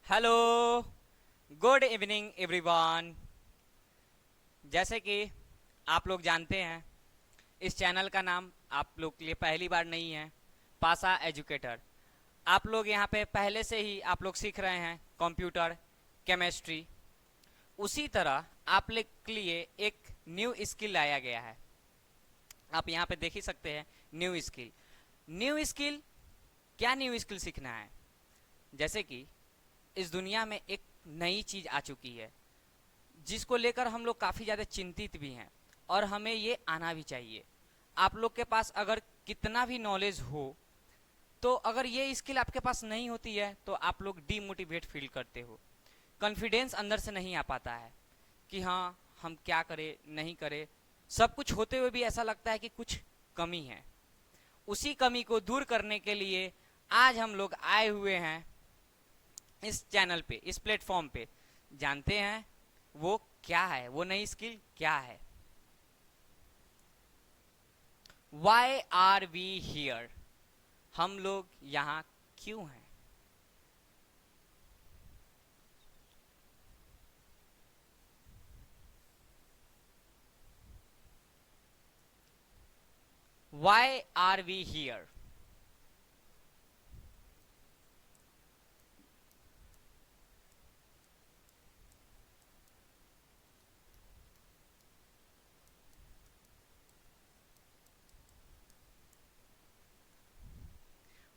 Hello, good evening everyone. जैसे कि आप लोग जानते हैं, इस चैनल का नाम आप लोग के लिए पहली बार नहीं है, पासा एजुकेटर। आप लोग यहाँ पे पहले से ही आप लोग सीख रहे हैं कंप्यूटर, केमिस्ट्री। उसी तरह आप लोग के लिए एक न्यू स्किल लाया गया है। आप यहाँ पे देख ही सकते हैं, न्यू स्किल। न्यू स्किल क्या? न्यू स्किल सीखना है। जैसे कि इस दुनिया में एक नई चीज आ चुकी है जिसको लेकर हम लोग काफी ज्यादा चिंतित भी हैं, और हमें ये आना भी चाहिए। आप लोग के पास अगर कितना भी नॉलेज हो, तो अगर ये स्किल आपके पास नहीं होती है तो आप लोग डीमोटिवेट फील करते हो। कॉन्फिडेंस अंदर से नहीं आ पाता है कि हाँ, हम क्या करें नहीं करें। सब कुछ होते हुए भी ऐसा लगता है कि कुछ कमी है। उसी कमी को दूर करने के लिए आज हम लोग आए हुए हैं इस चैनल पे, इस प्लेटफॉर्म पे। जानते हैं वो क्या है, वो नई स्किल क्या है। Why are we here? हम लोग यहाँ क्यों हैं? Why are we here?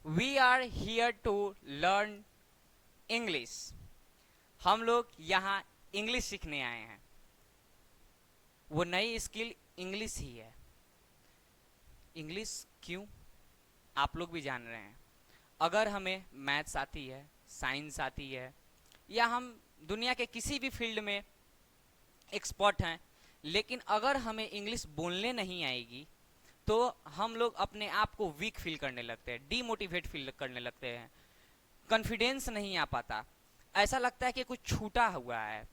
We are here to learn English. हम लोग यहाँ इंग्लिश सीखने आए हैं। वो नई स्किल इंग्लिश ही है। इंग्लिश क्यों? आप लोग भी जान रहे हैं। अगर हमें मैथ्स आती है, साइंस आती है, या हम दुनिया के किसी भी फील्ड में एक्सपर्ट हैं, लेकिन अगर हमें इंग्लिश बोलने नहीं आएगी तो हम लोग अपने आप को वीक फील करने लगते हैं, डीमोटिवेट फील करने लगते हैं। कॉन्फिडेंस नहीं आ पाता। ऐसा लगता है कि कुछ छूटा हुआ है।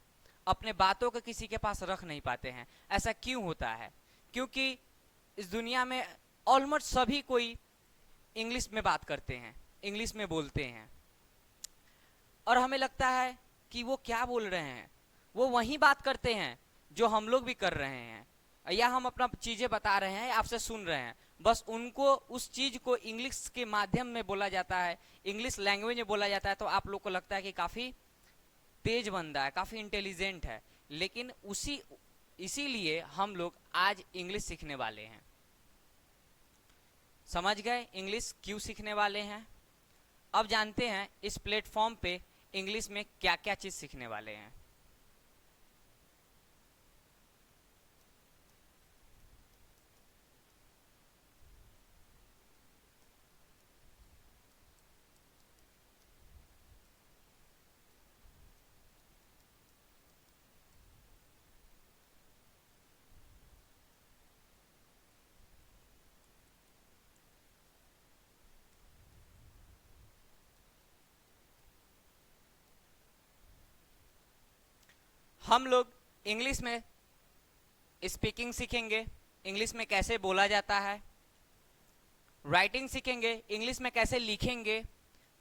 अपने बातों को किसी के पास रख नहीं पाते हैं। ऐसा क्यों होता है? क्योंकि इस दुनिया में ऑलमोस्ट सभी कोई इंग्लिश में बात करते हैं, इंग्लिश में बोलते हैं, और हमें लगता है कि वो क्या बोल रहे हैं। वो वही बात करते हैं जो हम लोग भी कर रहे हैं, या हम अपना चीजें बता रहे हैं, आपसे सुन रहे हैं। बस उनको उस चीज को इंग्लिश के माध्यम में बोला जाता है, इंग्लिश लैंग्वेज में बोला जाता है, तो आप लोग को लगता है कि काफी तेज बंदा है, काफी इंटेलिजेंट है। लेकिन इसीलिए हम लोग आज इंग्लिश सीखने वाले हैं। समझ गए इंग्लिश क्यों सीखने वाले हैं? अब जानते हैं इस प्लेटफॉर्म पे इंग्लिश में क्या क्या चीज सीखने वाले हैं। हम लोग इंग्लिश में स्पीकिंग सीखेंगे, इंग्लिश में कैसे बोला जाता है। राइटिंग सीखेंगे, इंग्लिश में कैसे लिखेंगे।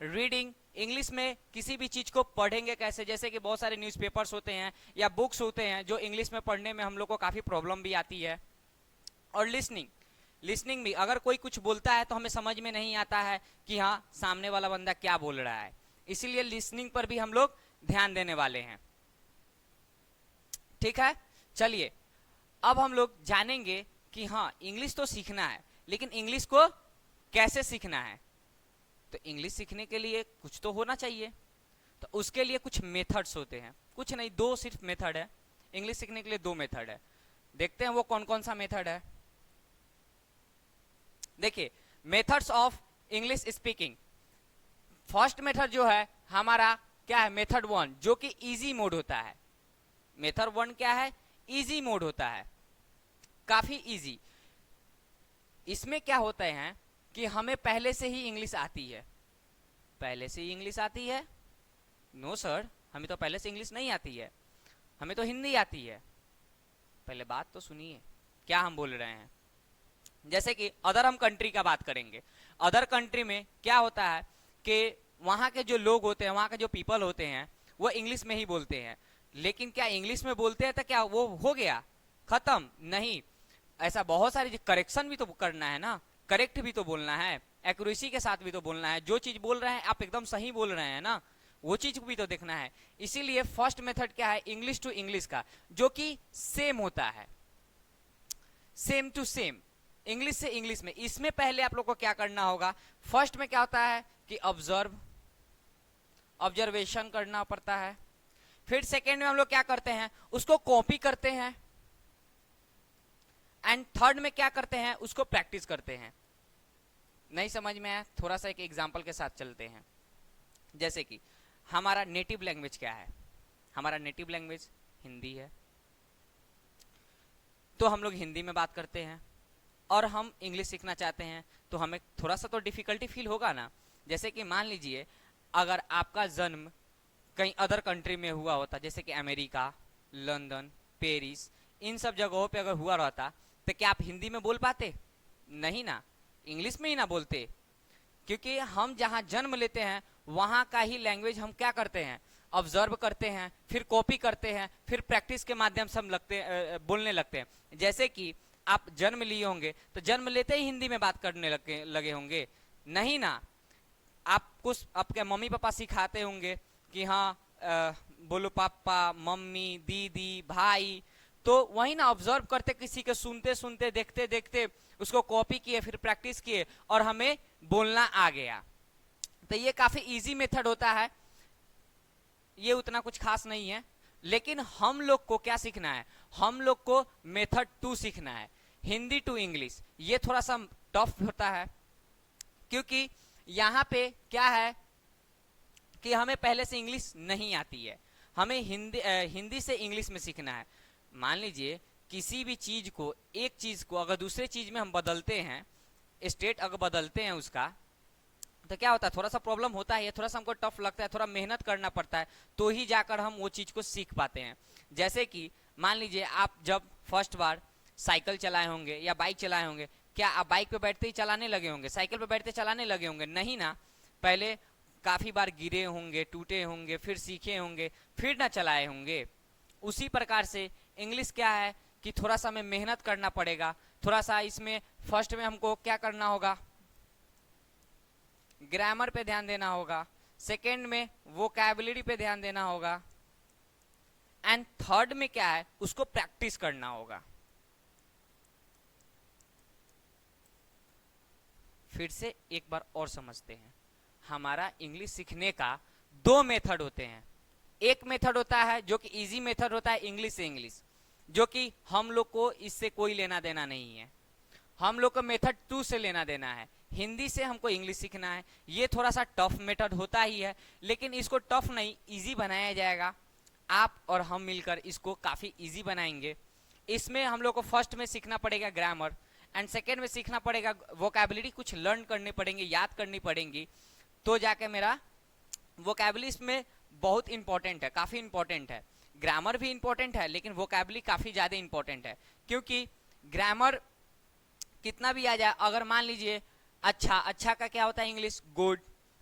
रीडिंग, इंग्लिश में किसी भी चीज को पढ़ेंगे कैसे। जैसे कि बहुत सारे न्यूज़पेपर्स होते हैं या बुक्स होते हैं जो इंग्लिश में पढ़ने में हम लोग को काफी प्रॉब्लम भी आती है। और लिसनिंग, लिसनिंग भी, अगर कोई कुछ बोलता है तो हमें समझ में नहीं आता है कि हाँ, सामने वाला बंदा क्या बोल रहा है। इसीलिए लिसनिंग पर भी हम लोग ध्यान देने वाले हैं। ठीक है, चलिए अब हम लोग जानेंगे कि हाँ, इंग्लिश तो सीखना है, लेकिन इंग्लिश को कैसे सीखना है। तो इंग्लिश सीखने के लिए कुछ तो होना चाहिए। तो उसके लिए कुछ मेथड्स होते हैं, कुछ नहीं, दो सिर्फ मेथड है। इंग्लिश सीखने के लिए दो मेथड है। देखते हैं वो कौन कौन सा मेथड है। देखिए, methods of English speaking. First method जो है हमारा क्या है? मेथड वन, जो कि इजी मोड होता है। मेथड वन क्या है? इजी मोड होता है, काफी इजी। इसमें क्या होता है कि हमें पहले से ही इंग्लिश आती है। पहले से ही इंग्लिश आती है? नो सर, हमें तो पहले से इंग्लिश नहीं आती है, हमें तो हिंदी आती है। पहले बात तो सुनिए, क्या हम बोल रहे हैं। जैसे कि अदर हम कंट्री का बात करेंगे। अदर कंट्री में क्या होता है कि वहां के जो लोग होते हैं, वहां के जो पीपल होते हैं, वो इंग्लिश में ही बोलते हैं। लेकिन क्या इंग्लिश में बोलते हैं तो क्या वो हो गया खत्म? नहीं, ऐसा बहुत सारी करेक्शन भी तो करना है ना, करेक्ट भी तो बोलना है, एक्यूरेसी के साथ भी तो बोलना है। जो चीज बोल रहे हैं आप एकदम सही बोल रहे हैं ना, वो चीज भी तो देखना है। इसीलिए फर्स्ट मेथड क्या है, इंग्लिश टू इंग्लिश का, जो कि सेम होता है, सेम टू सेम, इंग्लिश से इंग्लिश में। इसमें पहले आप लोग को क्या करना होगा, फर्स्ट में क्या होता है कि ऑब्जर्वेशन करना पड़ता है। फिर सेकेंड में हम लोग क्या करते हैं, उसको कॉपी करते हैं। एंड थर्ड में क्या करते हैं, उसको प्रैक्टिस करते हैं। नहीं समझ में आया? थोड़ा सा एक एग्जांपल के साथ चलते हैं। जैसे कि हमारा नेटिव लैंग्वेज क्या है, हमारा नेटिव लैंग्वेज हिंदी है, तो हम लोग हिंदी में बात करते हैं, और हम इंग्लिश सीखना चाहते हैं तो हमें थोड़ा सा तो डिफिकल्टी फील होगा ना। जैसे कि मान लीजिए अगर आपका जन्म कहीं अदर कंट्री में हुआ होता, जैसे कि अमेरिका, लंदन, पेरिस, इन सब जगहों पे अगर हुआ रहता, तो क्या आप हिंदी में बोल पाते? नहीं ना, इंग्लिश में ही ना बोलते। क्योंकि हम जहां जन्म लेते हैं वहां का ही लैंग्वेज हम क्या करते हैं, ऑब्जर्व करते हैं, फिर कॉपी करते हैं, फिर प्रैक्टिस के माध्यम से हम बोलने लगते हैं। जैसे कि आप जन्म लिए होंगे तो जन्म लेते ही हिंदी में बात करने लगे होंगे? नहीं ना, आपको आपके मम्मी पापा सिखाते होंगे कि हाँ बोलो पापा, मम्मी, दीदी, भाई, तो वही ना ऑब्जर्व करते, किसी के सुनते सुनते, देखते देखते उसको कॉपी किए, फिर प्रैक्टिस किए, और हमें बोलना आ गया। तो ये काफी इजी मेथड होता है, ये उतना कुछ खास नहीं है। लेकिन हम लोग को क्या सीखना है, हम लोग को मेथड 2 सीखना है, हिंदी टू इंग्लिश। ये थोड़ा सा टफ होता है, क्योंकि यहाँ पे क्या है कि हमें पहले से इंग्लिश नहीं आती है, हमें हिंदी से इंग्लिश में सीखना है। मान लीजिए किसी भी चीज को, एक चीज को अगर दूसरे चीज में हम बदलते हैं, स्टेट अगर बदलते हैं उसका, तो क्या होता है, थोड़ा सा प्रॉब्लम होता है, थोड़ा सा हमको टफ लगता है, थोड़ा मेहनत करना पड़ता है, तो ही जाकर हम वो चीज को सीख पाते हैं। जैसे कि मान लीजिए आप जब फर्स्ट बार साइकिल चलाए होंगे या बाइक चलाए होंगे, क्या आप बाइक पे बैठते ही चलाने लगे होंगे, साइकिल पे बैठते चलाने लगे होंगे? नहीं ना, पहले काफी बार गिरे होंगे, टूटे होंगे, फिर सीखे होंगे, फिर ना चलाए होंगे। उसी प्रकार से इंग्लिश क्या है कि थोड़ा सा हमें मेहनत करना पड़ेगा, थोड़ा सा इसमें फर्स्ट में हमको क्या करना होगा, ग्रामर पे ध्यान देना होगा, सेकेंड में वोकैबुलरी पे ध्यान देना होगा, एंड थर्ड में क्या है, उसको प्रैक्टिस करना होगा। फिर से एक बार और समझते हैं, हमारा इंग्लिश सीखने का 2 मेथड होते हैं। एक मेथड होता है जो कि इजी मेथड होता है, इंग्लिश से इंग्लिश, जो कि हम लोग को इससे कोई लेना देना नहीं है। हम लोग को मेथड 2 से लेना देना है, हिंदी से हमको इंग्लिश सीखना है। ये थोड़ा सा टफ मेथड होता ही है, लेकिन इसको टफ नहीं, इजी बनाया जाएगा। आप और हम मिलकर इसको काफी इजी बनाएंगे। इसमें हम लोग को फर्स्ट में सीखना पड़ेगा ग्रामर, एंड सेकेंड में सीखना पड़ेगा वोकैबुलरी, कुछ लर्न करने पड़ेंगे, याद करनी पड़ेंगी, तो जाके मेरा वोकैबुलरी इसमें बहुत इंपॉर्टेंट है, काफी इंपॉर्टेंट है। ग्रामर भी इंपॉर्टेंट है, लेकिन वोकैबुलरी काफी ज्यादा इंपॉर्टेंट है। क्योंकि ग्रामर कितना भी आ जाए, अगर मान लीजिए अच्छा, अच्छा का क्या होता है इंग्लिश, गुड,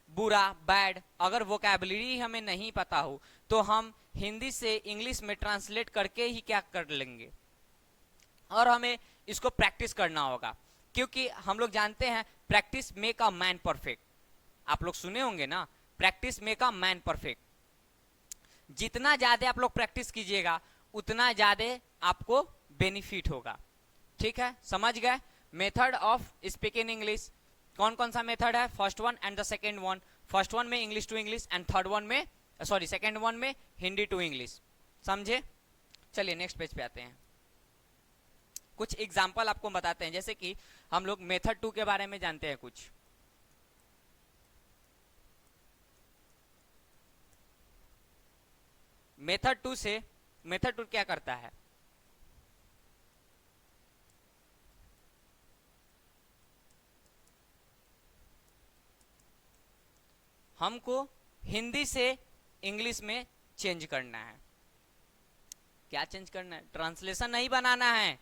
बुरा, बैड, अगर वोकैबुलरी हमें नहीं पता हो तो हम हिंदी से इंग्लिश में ट्रांसलेट करके ही क्या कर लेंगे, और हमें इसको प्रैक्टिस करना होगा। क्योंकि हम लोग जानते हैं practice make a man perfect, आप लोग सुने होंगे ना, practice make a man perfect. जितना ज्यादा आप लोग प्रैक्टिस कीजिएगा उतना ज्यादा आपको बेनिफिट होगा। ठीक है, समझ गए? मेथड ऑफ स्पीकिंग इंग्लिश कौन कौन सा मेथड है, first one and the second one. First one में English to English, and third one में, सॉरी, सेकेंड वन में हिंदी टू इंग्लिश। समझे? चलिए नेक्स्ट पेज पे आते हैं, कुछ एग्जाम्पल आपको बताते हैं। जैसे कि हम लोग मेथड 2 के बारे में जानते हैं कुछ। मेथड 2 से, मेथड 2 क्या करता है, हमको हिंदी से इंग्लिश में चेंज करना है। क्या चेंज करना है? ट्रांसलेशन नहीं बनाना है।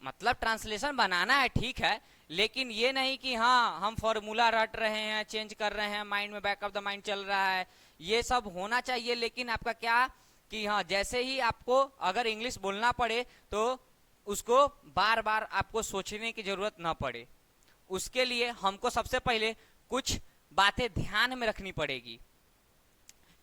मतलब ट्रांसलेशन बनाना है ठीक है, लेकिन ये नहीं कि हाँ हम फॉर्मूला रट रहे हैं, चेंज कर रहे हैं, माइंड में बैक ऑफ द माइंड चल रहा है, ये सब होना चाहिए। लेकिन आपका क्या कि हाँ जैसे ही आपको अगर इंग्लिश बोलना पड़े तो उसको बार बार आपको सोचने की जरूरत ना पड़े। उसके लिए हमको सबसे पहले कुछ बातें ध्यान में रखनी पड़ेगी,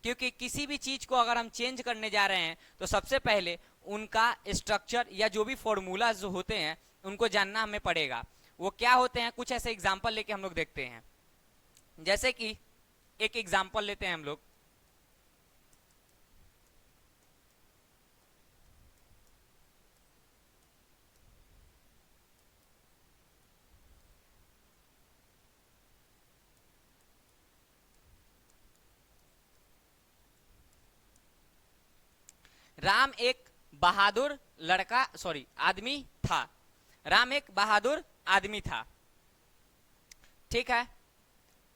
क्योंकि किसी भी चीज को अगर हम चेंज करने जा रहे हैं तो सबसे पहले उनका स्ट्रक्चर या जो भी फॉर्मूला जो होते हैं उनको जानना हमें पड़ेगा। वो क्या होते हैं, कुछ ऐसे एग्जाम्पल लेके हम लोग देखते हैं। जैसे कि एक एग्जाम्पल लेते हैं हम लोग, राम एक बहादुर लड़का सॉरी आदमी था। राम एक बहादुर आदमी था, ठीक है।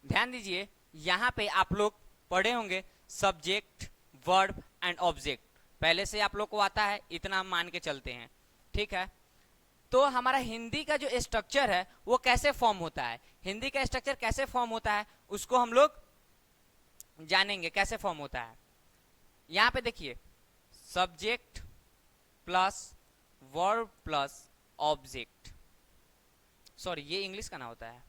ध्यान दीजिए, यहां पे आप लोग पढ़े होंगे सब्जेक्ट, वर्ब एंड ऑब्जेक्ट, पहले से आप लोग को आता है, इतना हम मान के चलते हैं, ठीक है। तो हमारा हिंदी का जो स्ट्रक्चर है वो कैसे फॉर्म होता है, हिंदी का स्ट्रक्चर कैसे फॉर्म होता है उसको हम लोग जानेंगे कैसे फॉर्म होता है। यहां पे देखिए, subject plus verb plus object, sorry ये इंग्लिश का ना होता है,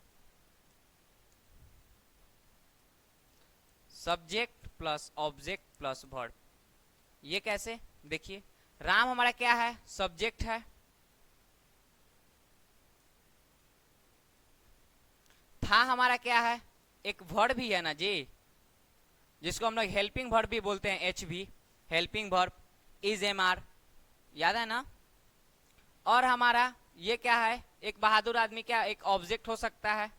subject plus object plus verb. ये कैसे, देखिए राम हमारा क्या है, सब्जेक्ट है, था हमारा क्या है, एक वर्ब भी है ना जी, जिसको हम लोग हेल्पिंग वर्ब भी बोलते हैं, एच भी, helping verb, is am are, याद है ना। और हमारा ये क्या है, एक बहादुर आदमी, क्या एक ऑब्जेक्ट हो सकता है।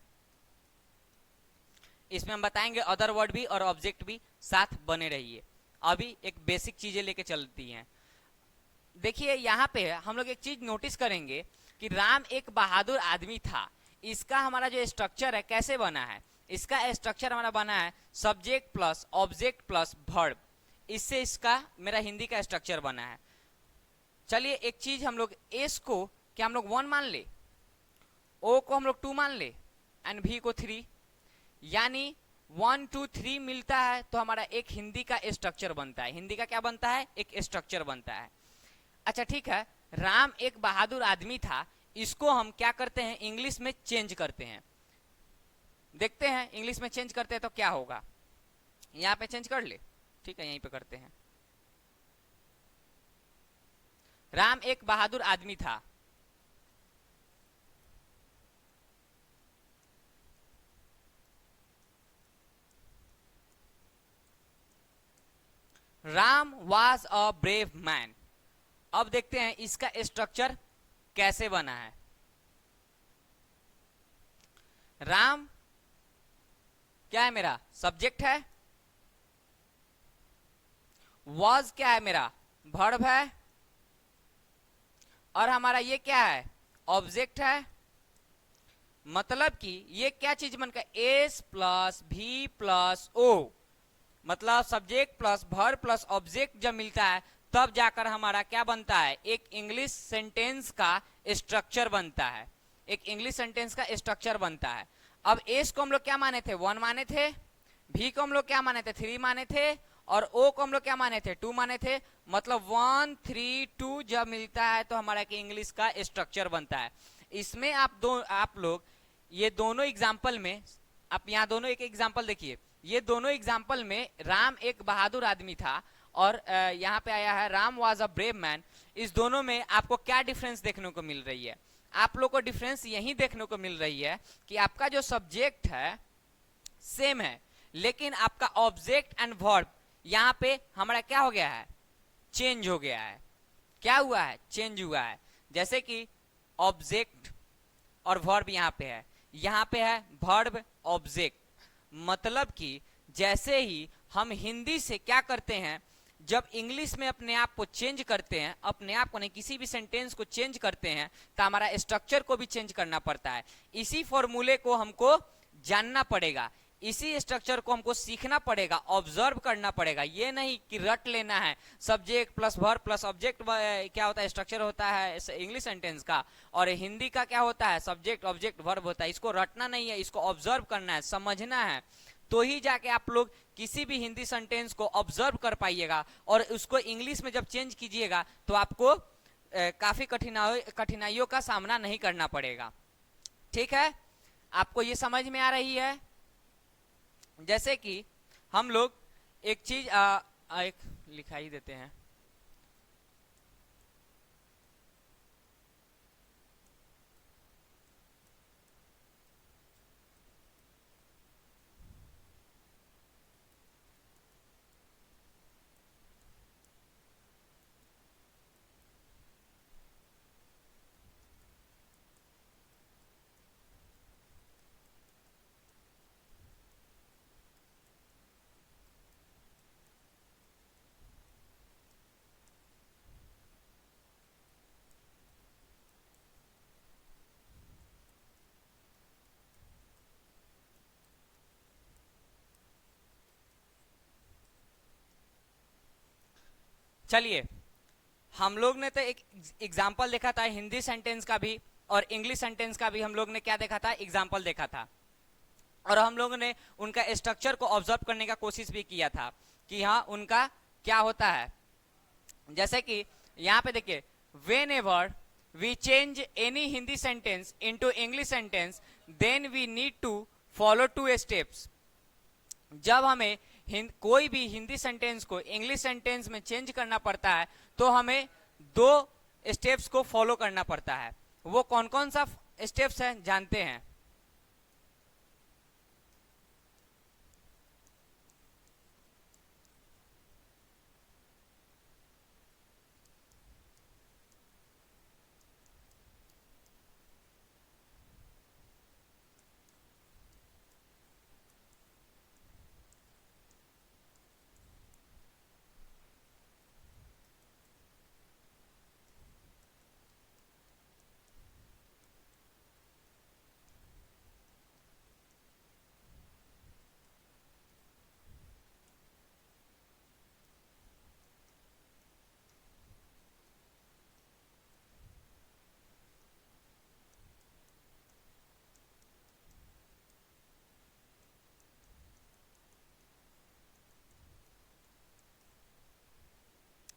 इसमें हम बताएंगे अदर वर्ड भी और ऑब्जेक्ट भी, साथ बने रहिए। अभी एक बेसिक चीजें लेके चलती हैं। देखिए यहाँ पे हम लोग एक चीज नोटिस करेंगे कि राम एक बहादुर आदमी था, इसका हमारा जो स्ट्रक्चर है कैसे बना है, इसका स्ट्रक्चर हमारा बना है subject plus object plus verb, इससे इसका मेरा हिंदी का स्ट्रक्चर बना है। चलिए एक चीज हम लोग, एस को क्या हम लोग 1 मान ले, ओ को हम लोग 2 मान ले एंड भी को 3, यानी 1 2 3 मिलता है तो हमारा एक हिंदी का स्ट्रक्चर बनता है। हिंदी का क्या बनता है, एक स्ट्रक्चर बनता है। अच्छा ठीक है, राम एक बहादुर आदमी था, इसको हम क्या करते हैं, इंग्लिश में चेंज करते हैं। देखते हैं इंग्लिश में चेंज करते हैं तो क्या होगा। यहां पे चेंज कर ले, ठीक है, यहीं पे करते हैं। राम एक बहादुर आदमी था, Ram was a brave man. अब देखते हैं इसका स्ट्रक्चर कैसे बना है। राम क्या है मेरा, सब्जेक्ट है, वॉज क्या है मेरा, वर्ब है, और हमारा ये क्या है, ऑब्जेक्ट है। मतलब कि ये क्या चीज बनकर, एस प्लस भी प्लस ओ, मतलब subject plus verb plus object जब मिलता है तब जाकर हमारा क्या बनता है, एक इंग्लिश सेंटेंस का स्ट्रक्चर बनता है, एक इंग्लिश सेंटेंस का स्ट्रक्चर बनता है। अब एस को हम लोग क्या माने थे, 1 माने थे, भी को हम लोग क्या माने थे, 3 माने थे, और ओ को हम लोग क्या माने थे, 2 माने थे। मतलब 1 3 2 जब मिलता है तो हमारा एक इंग्लिश का स्ट्रक्चर बनता है। इसमें आप लोग ये दोनों एग्जाम्पल में, आप यहाँ दोनों एक एग्जाम्पल देखिए, ये दोनों एग्जाम्पल में राम एक बहादुर आदमी था और यहाँ पे आया है Ram was a brave man. इस दोनों में आपको क्या डिफरेंस देखने को मिल रही है, आप लोग को डिफरेंस यही देखने को मिल रही है कि आपका जो सब्जेक्ट है सेम है, लेकिन आपका ऑब्जेक्ट एंड वर्ब यहाँ पे हमारा क्या हो गया है, चेंज हो गया है। क्या हुआ है, चेंज हुआ है। जैसे कि ऑब्जेक्ट और वर्ब यहाँ पे है वर्ब ऑब्जेक्ट। मतलब कि जैसे ही हम हिंदी से क्या करते हैं, जब इंग्लिश में अपने आप को चेंज करते हैं, अपने आप को नहीं किसी भी सेंटेंस को चेंज करते हैं, तो हमारा स्ट्रक्चर को भी चेंज करना पड़ता है। इसी फॉर्मूले को हमको जानना पड़ेगा। इसी स्ट्रक्चर को हमको सीखना पड़ेगा, ऑब्जर्व करना पड़ेगा। ये नहीं कि रट लेना है subject plus verb plus object क्या होता है, स्ट्रक्चर होता है इंग्लिश सेंटेंस का, और हिंदी का क्या होता है, सब्जेक्ट ऑब्जेक्ट वर्ब होता है। इसको रटना नहीं है, इसको ऑब्जर्व करना है, समझना है, तो ही जाके आप लोग किसी भी हिंदी सेंटेंस को ऑब्जर्व कर पाइएगा, और उसको इंग्लिश में जब चेंज कीजिएगा तो आपको काफी कठिनाइयों का सामना नहीं करना पड़ेगा। ठीक है, आपको ये समझ में आ रही है? जैसे कि हम लोग एक चीज एक लिखाई देते हैं, चलिए हम लोग ने तो एक एग्जाम्पल देखा था हिंदी सेंटेंस का भी और इंग्लिश सेंटेंस का भी। हम लोग ने क्या देखा था, एग्जाम्पल देखा था, और हम लोगों ने उनका स्ट्रक्चर को ऑब्जर्व करने का कोशिश भी किया था कि हाँ उनका क्या होता है। जैसे कि यहाँ पे देखिए, whenever we change any Hindi sentence into English sentence then we need to follow 2 steps. जब हमें कोई भी हिंदी सेंटेंस को इंग्लिश सेंटेंस में चेंज करना पड़ता है तो हमें 2 स्टेप्स को फॉलो करना पड़ता है। वो कौन कौन सा स्टेप्स है जानते हैं?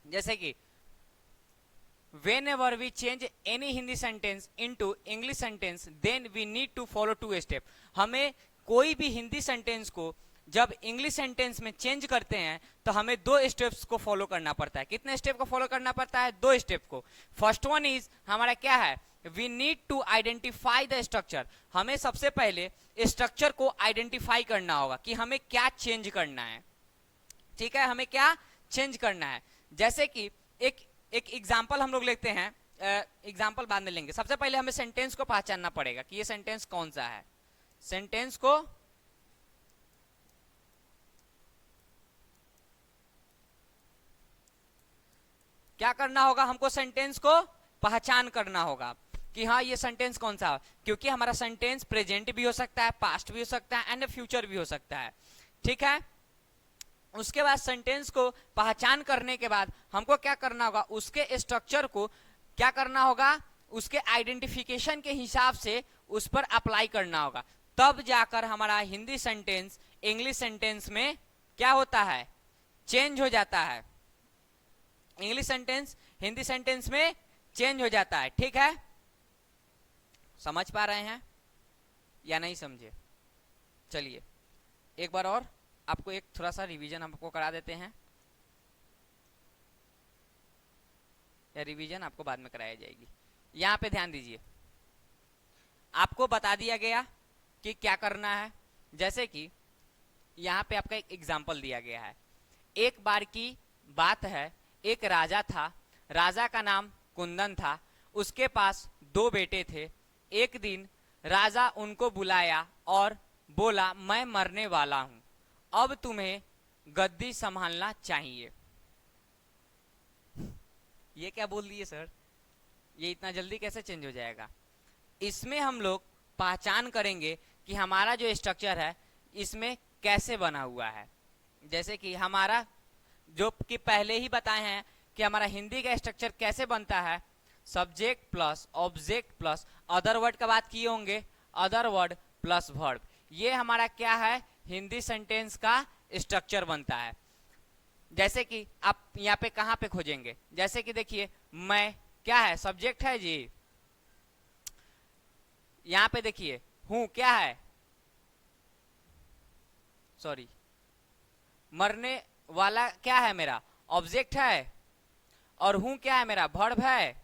जैसे कि whenever we change any Hindi sentence into English sentence then we need to follow 2 step. हमें कोई भी हिंदी सेंटेंस को जब इंग्लिश सेंटेंस में चेंज करते हैं तो हमें 2 स्टेप्स को फॉलो करना पड़ता है। कितने स्टेप को फॉलो करना पड़ता है? 2 स्टेप को। फर्स्ट वन इज हमारा क्या है, we need to identify the structure. हमें सबसे पहले स्ट्रक्चर को आइडेंटिफाई करना होगा कि हमें क्या चेंज करना है। ठीक है, हमें क्या चेंज करना है। जैसे कि एक एग्जाम्पल हम लोग लेते हैं, एग्जाम्पल बाद में लेंगे। सबसे पहले हमें सेंटेंस को पहचानना पड़ेगा कि ये सेंटेंस कौन सा है। सेंटेंस को क्या करना होगा, हमको सेंटेंस को पहचान करना होगा कि हाँ ये सेंटेंस कौन सा है, क्योंकि हमारा सेंटेंस प्रेजेंट भी हो सकता है, पास्ट भी हो सकता है एंड फ्यूचर भी हो सकता है। ठीक है, उसके बाद सेंटेंस को पहचान करने के बाद हमको क्या करना होगा, उसके स्ट्रक्चर को क्या करना होगा, उसके आइडेंटिफिकेशन के हिसाब से उस पर अप्लाई करना होगा। तब जाकर हमारा हिंदी सेंटेंस इंग्लिश सेंटेंस में क्या होता है, चेंज हो जाता है। इंग्लिश सेंटेंस हिंदी सेंटेंस में चेंज हो जाता है। ठीक है, समझ पा रहे हैं या नहीं समझे? चलिए एक बार और आपको एक थोड़ा सा रिवीजन आपको करा देते हैं, या रिवीजन आपको बाद में कराई जाएगी। यहाँ पे ध्यान दीजिए, आपको बता दिया गया कि क्या करना है। जैसे कि यहाँ पे आपका एक एग्जाम्पल दिया गया है। एक बार की बात है, एक राजा था, राजा का नाम कुंदन था, उसके पास 2 बेटे थे। एक दिन राजा उनको बुलाया और बोला मैं मरने वाला हूं, अब तुम्हें गद्दी संभालना चाहिए। ये क्या बोल दिए सर, ये इतना जल्दी कैसे चेंज हो जाएगा? इसमें हम लोग पहचान करेंगे कि हमारा जो स्ट्रक्चर है इसमें कैसे बना हुआ है। जैसे कि हमारा जो कि पहले ही बताए हैं कि हमारा हिंदी का स्ट्रक्चर कैसे बनता है, subject plus object plus other word का बात किए होंगे, अदर वर्ड प्लस वर्ब। ये हमारा क्या है, हिंदी सेंटेंस का स्ट्रक्चर बनता है। जैसे कि आप यहाँ पे कहाँ पे खोजेंगे, जैसे कि देखिए मैं क्या है, सब्जेक्ट है जी। यहाँ पे देखिए हूं क्या है, सॉरी, मरने वाला क्या है मेरा, ऑब्जेक्ट है। और हूं क्या है मेरा, वर्ब है।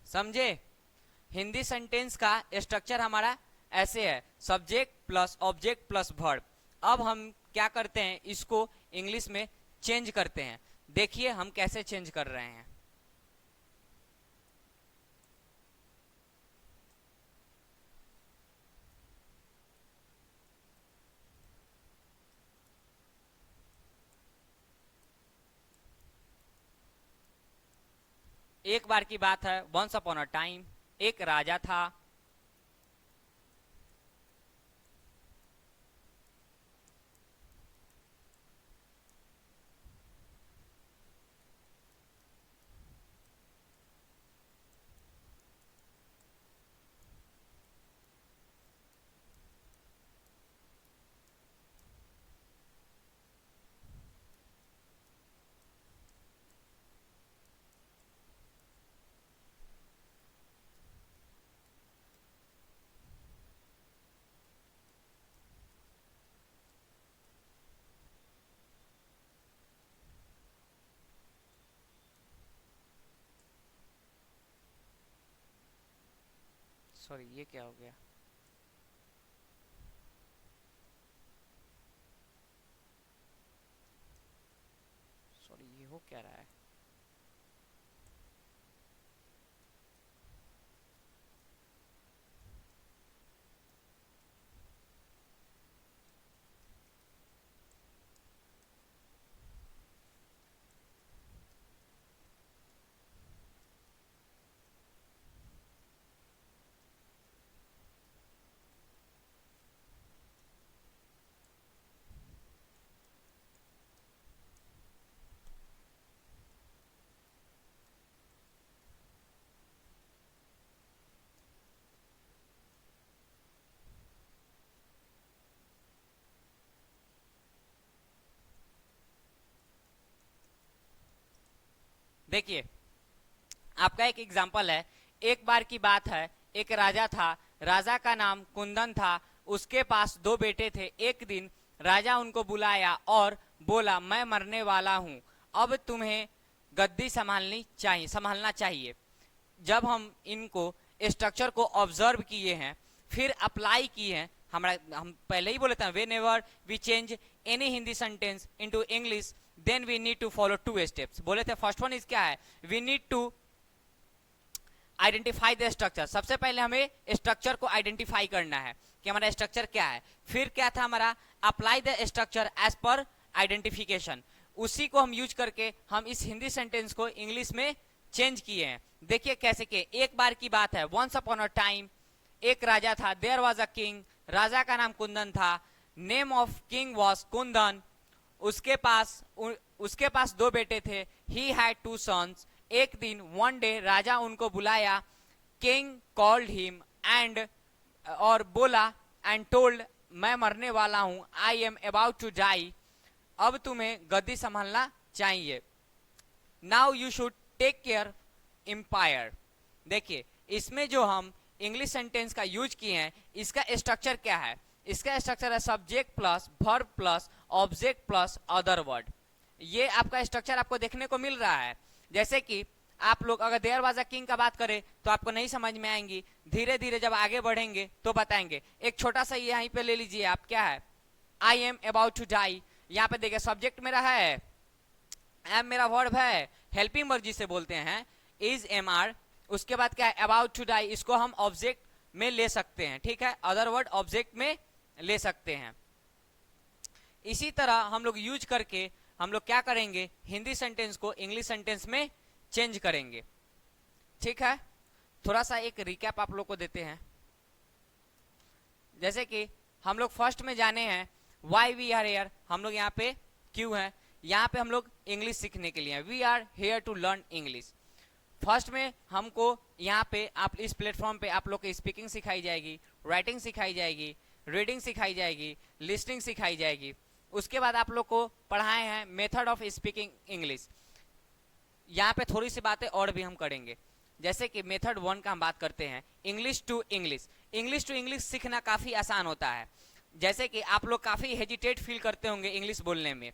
समझे, हिंदी सेंटेंस का स्ट्रक्चर हमारा ऐसे है, subject plus object plus verb. अब हम क्या करते हैं, इसको इंग्लिश में चेंज करते हैं। देखिए हम कैसे चेंज कर रहे हैं। एक बार की बात है, वंस अपॉन अ टाइम, एक राजा था। सॉरी ये क्या हो गया, सॉरी ये हो क्या रहा है। देखिए आपका एक एग्जाम्पल है, एक बार की बात है, एक राजा था, राजा का नाम कुंदन था। उसके पास दो बेटे थे। एक दिन राजा उनको बुलाया और बोला मैं मरने वाला हूं, अब तुम्हें गद्दी संभालना चाहिए। जब हम इनको स्ट्रक्चर को ऑब्जर्व किए हैं, फिर अप्लाई किए हैं, हम पहले ही बोले थे whenever we change any Hindi sentence into English then we need to follow two steps. बोले थे फर्स्ट वन इज क्या है, we need to identify the structure. सबसे पहले हमें स्ट्रक्चर को आइडेंटिफाई करना है कि हमारा स्ट्रक्चर क्या है। फिर क्या था हमारा, apply the structure as per identification. उसी को हम यूज करके हम इस हिंदी सेंटेंस को इंग्लिश में चेंज किए हैं। देखिए कैसे किए। एक बार की बात है, वंस अपॉन अ टाइम, एक राजा था, देयर वाज अ किंग, राजा का नाम कुंदन था, name of king was Kundan. उसके पास दो बेटे थे, ही हैड टू सन्स। एक दिन वन डे राजा उनको बुलाया, किंग कॉल्ड हिम एंड, और बोला एंड टोल्ड मैं मरने वाला हूं, I am about to die, अब तुम्हें गद्दी संभालना चाहिए। Now you should take care empire. देखिए इसमें जो हम इंग्लिश सेंटेंस का यूज किए हैं, इसका स्ट्रक्चर क्या है, इसका स्ट्रक्चर है subject plus verb plus object plus other word. ये आपका स्ट्रक्चर आपको देखने को मिल रहा है। जैसे कि आप लोग अगर देयर वाज अ किंग का बात करें तो आपको नहीं समझ में आएंगी, धीरे धीरे जब आगे बढ़ेंगे तो बताएंगे। एक छोटा सा यहीं पे ले लीजिए आप, क्या है, I am about to die. यहाँ पे देखिए सब्जेक्ट मेरा है, एम मेरा वर्ब है, हेल्पिंग वर्ब जिसे बोलते हैं, इज एम आर। उसके बाद क्या है, अबाउट टू डाई, इसको हम ऑब्जेक्ट में ले सकते हैं, ठीक है, अदर वर्ड ऑब्जेक्ट में ले सकते हैं। इसी तरह हम लोग यूज करके हम लोग क्या करेंगे, हिंदी सेंटेंस को इंग्लिश सेंटेंस में चेंज करेंगे। ठीक है, थोड़ा सा एक रिकैप आप लोग को देते हैं। जैसे कि हम लोग फर्स्ट में जाने हैं वाई वी आर हेयर, हम लोग यहाँ पे क्यों है, यहाँ पे हम लोग इंग्लिश सीखने के लिए, we are here to learn English. First में हमको यहाँ पे आप इस प्लेटफॉर्म पे आप लोग को स्पीकिंग सिखाई जाएगी, राइटिंग सिखाई जाएगी, रीडिंग सिखाई जाएगी, लिसनिंग सिखाई जाएगी। उसके बाद आप लोग को पढ़ाए हैं मेथड ऑफ स्पीकिंग इंग्लिश। यहाँ पे थोड़ी सी बातें और भी हम करेंगे, जैसे कि मेथड 1 का हम बात करते हैं English to English. English to English सीखना काफी आसान होता है। जैसे कि आप लोग काफी हेजिटेट फील करते होंगे इंग्लिश बोलने में,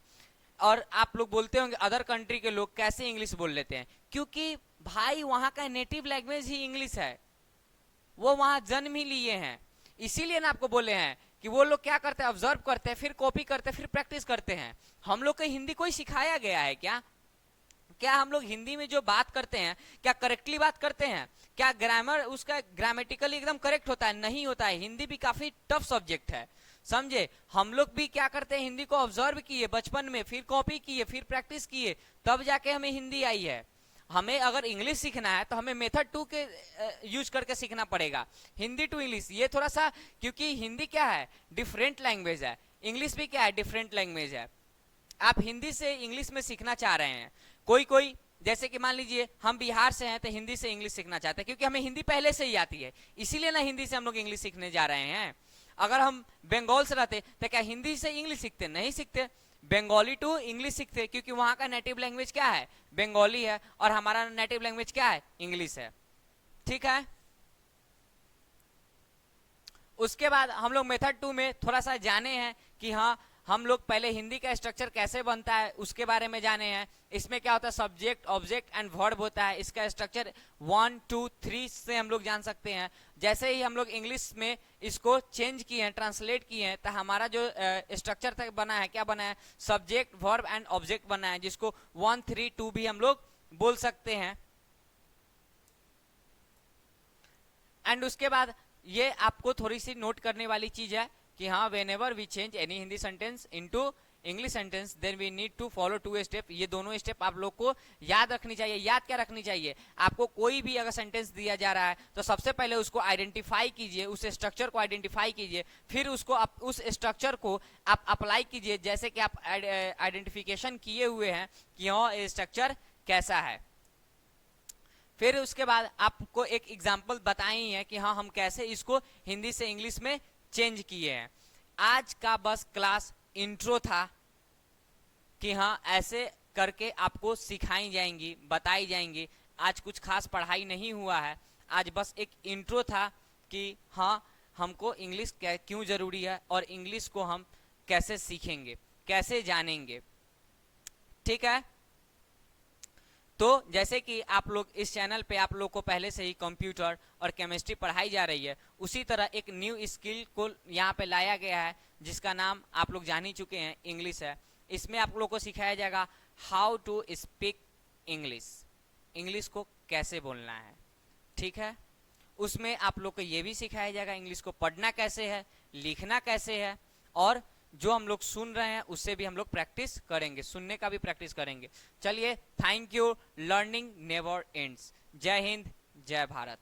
और आप लोग बोलते होंगे अदर कंट्री के लोग कैसे इंग्लिश बोल लेते हैं, क्योंकि भाई वहां का नेटिव लैंग्वेज ही इंग्लिश है, वो वहां जन्म ही लिए हैं। इसीलिए ना आपको बोले हैं कि वो लोग क्या करते हैं, ऑब्जर्व करते हैं, फिर कॉपी करते हैं, फिर प्रैक्टिस करते हैं। हम लोग को हिंदी कोई सिखाया गया है क्या? क्या हम लोग हिंदी में जो बात करते हैं क्या करेक्टली बात करते हैं? क्या ग्रामर उसका ग्रामेटिकली एकदम करेक्ट होता है? नहीं होता है। हिंदी भी काफी टफ सब्जेक्ट है, समझे। हम लोग भी क्या करते हैं, हिंदी को ऑब्जर्व किए बचपन में, फिर कॉपी किए, फिर प्रैक्टिस किए, तब जाके हमें हिंदी आई है। हमें अगर इंग्लिश सीखना है तो हमें मेथड 2 के यूज करके सीखना पड़ेगा, हिंदी टू इंग्लिश। ये थोड़ा सा, क्योंकि हिंदी क्या है, डिफरेंट लैंग्वेज है, इंग्लिश भी क्या है, डिफरेंट लैंग्वेज है। आप हिंदी से इंग्लिश में सीखना चाह रहे हैं, कोई जैसे कि मान लीजिए हम बिहार से हैं तो हिंदी से इंग्लिश सीखना चाहते हैं, क्योंकि हमें हिंदी पहले से ही आती है, इसीलिए ना हिंदी से हम लोग इंग्लिश सीखने जा रहे हैं। अगर हम बंगाल से रहते तो क्या हिंदी से इंग्लिश सीखते? नहीं सीखते, बंगाली टू इंग्लिश सीखते, क्योंकि वहां का नेटिव लैंग्वेज क्या है, बंगाली है, और हमारा नेटिव लैंग्वेज क्या है, इंग्लिश है। ठीक है। उसके बाद हम लोग मेथड 2 में थोड़ा सा जाने हैं कि हाँ, हम लोग पहले हिंदी का स्ट्रक्चर कैसे बनता है उसके बारे में जाने हैं। इसमें क्या होता है, सब्जेक्ट, ऑब्जेक्ट एंड वर्ब होता है। इसका स्ट्रक्चर 1 2 3 से हम लोग जान सकते हैं। जैसे ही हम लोग इंग्लिश में इसको चेंज किए हैं, ट्रांसलेट किए हैं, तो हमारा जो स्ट्रक्चर तक बना है, क्या बना है, सब्जेक्ट, वर्ब एंड ऑब्जेक्ट बना है, जिसको 1 3 2 भी हम लोग बोल सकते हैं। एंड उसके बाद ये आपको थोड़ी सी नोट करने वाली चीज है कि हाँ, whenever we change any Hindi sentence into English sentence then we need to follow 2 step. ये दोनों स्टेप आप लोग को याद रखनी चाहिए। याद क्या रखनी चाहिए, आपको कोई भी अगर सेंटेंस दिया जा रहा है तो सबसे पहले उसको आइडेंटिफाई कीजिए, उस स्ट्रक्चर को आइडेंटिफाई कीजिए, फिर उसको उस स्ट्रक्चर को आप अप्लाई कीजिए, जैसे कि आप आइडेंटिफिकेशन किए हुए हैं कि हाँ स्ट्रक्चर कैसा है। फिर उसके बाद आपको एक एग्जाम्पल बताई है कि हाँ, हम कैसे इसको हिंदी से इंग्लिश में चेंज किए हैं। आज का बस क्लास इंट्रो था कि हाँ, ऐसे करके आपको सिखाई जाएंगी, बताई जाएंगी। आज कुछ खास पढ़ाई नहीं हुआ है, आज बस एक इंट्रो था कि हाँ, हमको इंग्लिश क्यों जरूरी है और इंग्लिश को हम कैसे सीखेंगे, कैसे जानेंगे। ठीक है। तो जैसे कि आप लोग इस चैनल पे आप लोग को पहले से ही कंप्यूटर और केमिस्ट्री पढ़ाई जा रही है, उसी तरह एक न्यू स्किल को यहाँ पे लाया गया है जिसका नाम आप लोग जान ही चुके हैं, इंग्लिश है। इसमें आप लोग को सिखाया जाएगा how to speak English, English को कैसे बोलना है। ठीक है। उसमें आप लोग को ये भी सिखाया जाएगा इंग्लिश को पढ़ना कैसे है, लिखना कैसे है, और जो हम लोग सुन रहे हैं उससे भी हम लोग प्रैक्टिस करेंगे, सुनने का भी प्रैक्टिस करेंगे। चलिए, thank you. Learning never ends. जय हिंद, जय भारत।